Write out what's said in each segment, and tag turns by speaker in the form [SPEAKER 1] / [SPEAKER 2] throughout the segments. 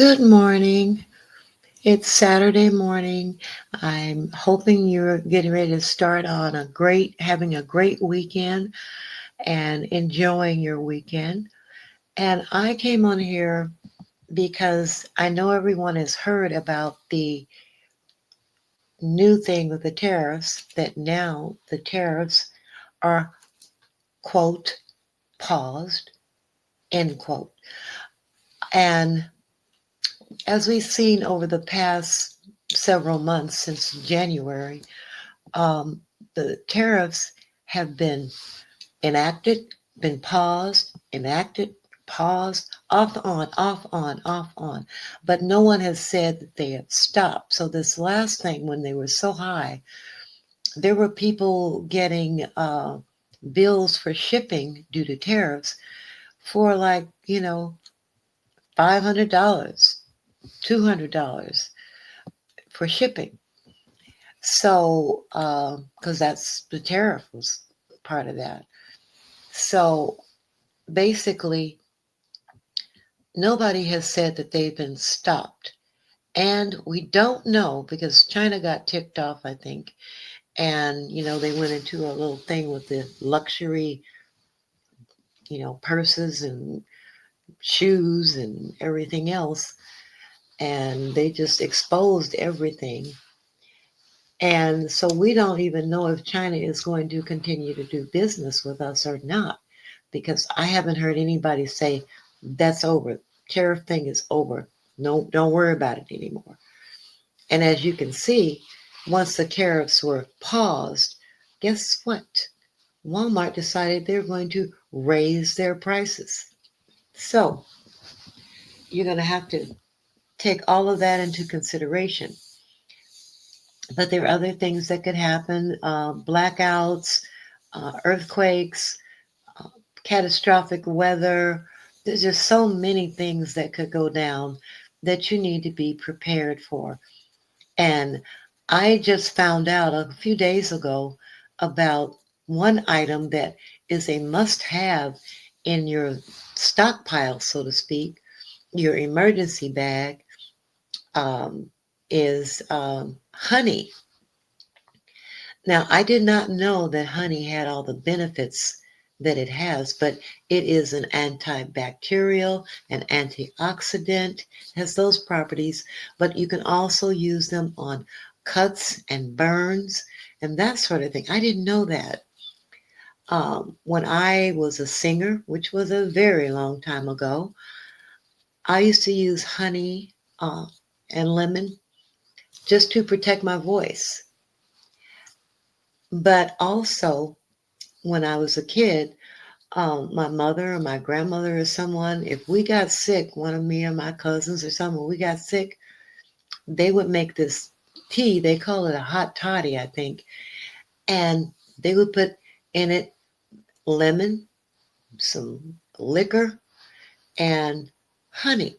[SPEAKER 1] Good morning. It's Saturday morning. I'm hoping you're getting ready to start on having a great weekend and enjoying your weekend. And I came on here because I know everyone has heard about the new thing with the tariffs, that now the tariffs are, quote, paused, end quote. And as we've seen over the past several months since January, um, the tariffs have been enacted, been paused, enacted, paused, off on, off on. But no one has said that they have stopped. So this last thing, when they were so high, there were people getting bills for shipping due to tariffs for $500, $200 for shipping. So, because that's the tariff was part of that. So basically, nobody has said that they've been stopped. And we don't know because China got ticked off, I think. And, they went into a little thing with the luxury, purses and shoes and everything else. And they just exposed everything. And so we don't even know if China is going to continue to do business with us or not, because I haven't heard anybody say that's over. Tariff thing is over. No, don't worry about it anymore. And as you can see, once the tariffs were paused, guess what? Walmart decided they're going to raise their prices. So you're going to have to take all of that into consideration. But there are other things that could happen, blackouts, earthquakes, uh, catastrophic weather. There's just so many things that could go down that you need to be prepared for. And I just found out a few days ago about one item that is a must have in your stockpile, so to speak, your emergency bag, um, is honey. Now, I did not know that honey had all the benefits that it has, but it is an antibacterial, an antioxidant, has those properties, but you can also use them on cuts and burns and that sort of thing. I didn't know that. When I was a singer, which was a very long time ago, I used to use honey and lemon just to protect my voice. But also, when I was a kid, my mother or my grandmother or someone, if we got sick, one of me or my cousins or someone, we got sick, they would make this tea. They call it a hot toddy, I think. And they would put in it lemon, some liquor, and honey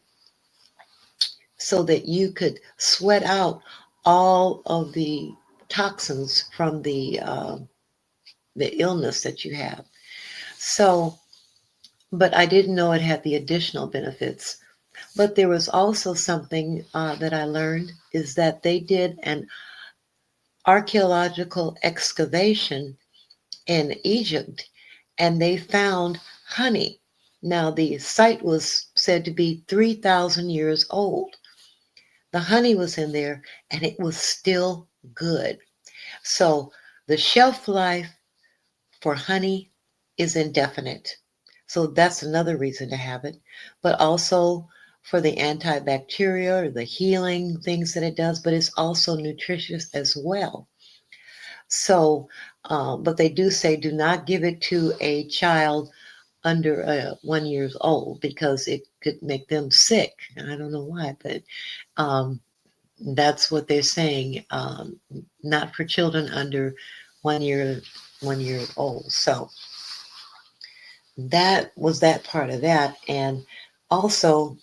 [SPEAKER 1] so that you could sweat out all of the toxins from the illness that you have. So, but I didn't know it had the additional benefits. But there was also something that I learned is that they did an archaeological excavation in Egypt and they found honey. Now, the site was said to be 3,000 years old. The honey was in there and it was still good. So the shelf life for honey is indefinite. So that's another reason to have it. But also for the antibacterial or the healing things that it does, but it's also nutritious as well. So, but they do say do not give it to a child under 1 year old because it could make them sick. And I don't know why, but um, that's what they're saying. Not for children under 1 year 1 year old. So that was that part of that. And also,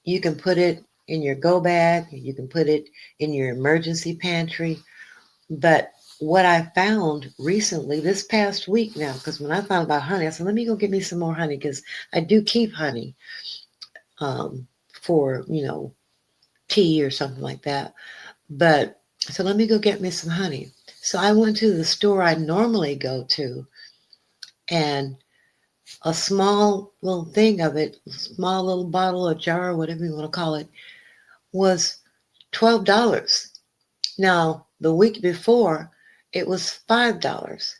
[SPEAKER 1] you can put it in your go bag, you can put it in your emergency pantry. But what I found recently, this past week now, because when I found about honey, I said, let me go get me some more honey because I do keep honey for, tea or something like that. But so let me go get me some honey. So I went to the store I normally go to, and a small little thing of it, small little bottle or jar, whatever you want to call it, was $12. Now, the week before, it was $5.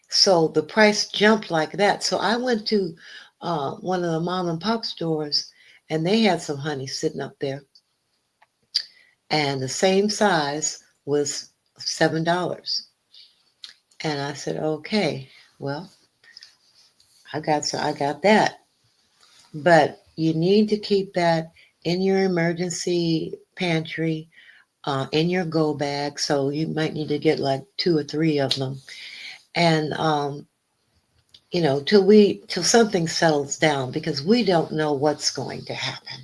[SPEAKER 1] So the price jumped like that. So I went to one of the mom and pop stores, and they had some honey sitting up there, and the same size was $7. And I said, okay, well, I got that. But you need to keep that in your emergency pantry, in your go bag. So you might need to get like 2 or 3 of them. And till something settles down, because we don't know what's going to happen.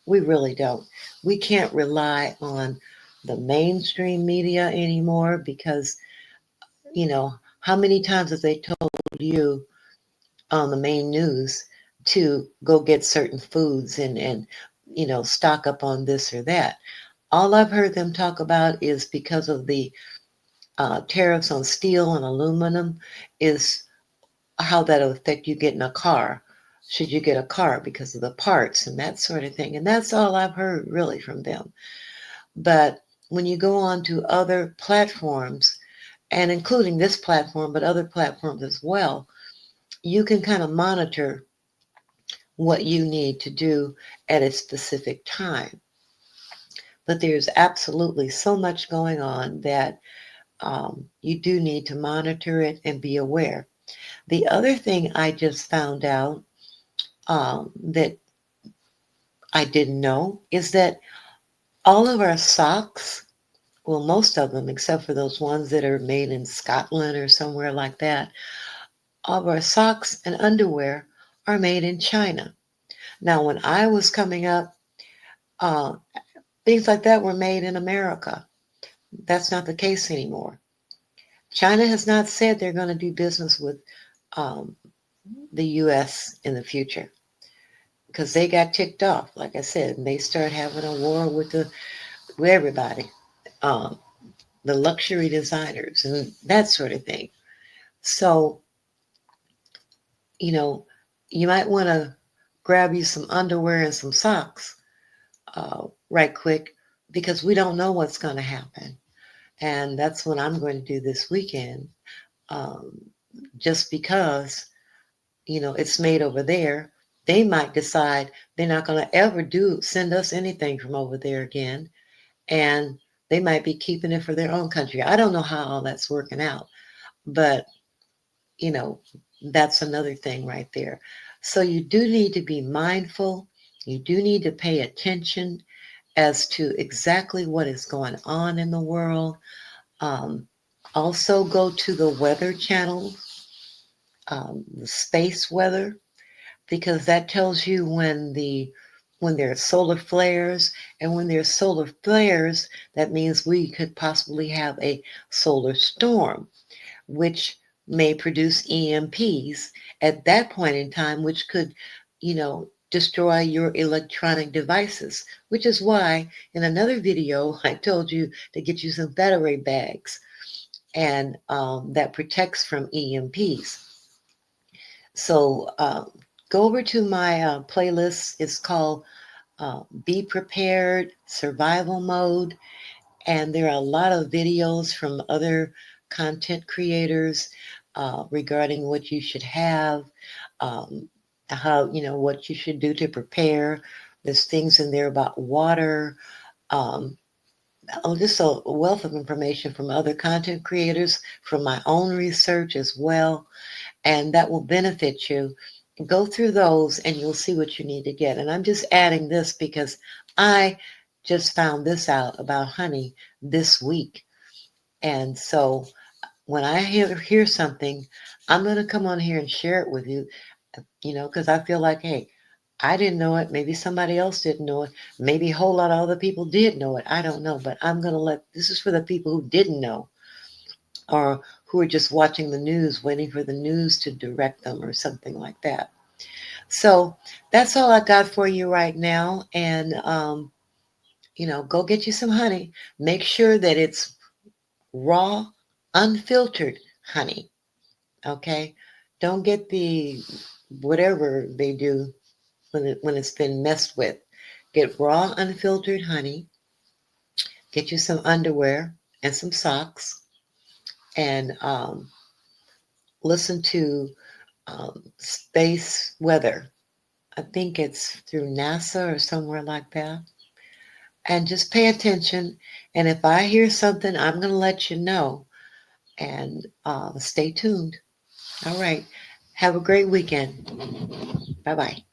[SPEAKER 1] We really don't. We can't rely on the mainstream media anymore, because how many times have they told you on the main news to go get certain foods and stock up on this or that? All I've heard them talk about is, because of the tariffs on steel and aluminum, is how that'll affect you getting a car. Should you get a car because of the parts and that sort of thing? And that's all I've heard really from them. But when you go on to other platforms, and including this platform, but other platforms as well, you can kind of monitor what you need to do at a specific time. But there's absolutely so much going on that you do need to monitor it and be aware. The other thing I just found out that I didn't know is that all of our socks, well, most of them, except for those ones that are made in Scotland or somewhere like that, all of our socks and underwear are made in China. Now, when I was coming up, uh, things like that were made in America. That's not the case anymore. China has not said they're going to do business with um, the U.S. in the future, because they got ticked off, like I said, and they started having a war with everybody, um, the luxury designers and that sort of thing. So, you know, you might want to grab you some underwear and some socks right quick, because we don't know what's going to happen. And that's what I'm going to do this weekend, um, just because, it's made over there. They might decide they're not going to ever send us anything from over there again. And they might be keeping it for their own country. I don't know how all that's working out, but you know, that's another thing right there. So you do need to be mindful. You do need to pay attention as to exactly what is going on in the world. Um, Also, go to the weather channel, the space weather, because that tells you when there's solar flares, and when there's solar flares, that means we could possibly have a solar storm, which may produce EMPs at that point in time, which could, destroy your electronic devices, which is why in another video I told you to get you some battery bags, and that protects from EMPs. So go over to my playlist. It's called Be Prepared Survival Mode. And there are a lot of videos from other content creators regarding what you should have, um, what you should do to prepare. There's things in there about water, um, just a wealth of information from other content creators, from my own research as well, and that will benefit you. Go through those and you'll see what you need to get. And I'm just adding this because I just found this out about honey this week. And so when I hear something, I'm going to come on here and share it with you, because I feel like, hey, I didn't know it. Maybe somebody else didn't know it. Maybe a whole lot of other people did know it. I don't know. But I'm going to this is for the people who didn't know, or who are just watching the news, waiting for the news to direct them or something like that. So that's all I got for you right now. And, go get you some honey. Make sure that it's raw, unfiltered honey. Okay. Don't get the whatever they do when it's been messed with. Get raw, unfiltered honey. Get you some underwear and some socks, and listen to space weather. I think it's through NASA or somewhere like that. And just pay attention. And if I hear something, I'm going to let you know. And stay tuned. All right. Have a great weekend. Bye bye.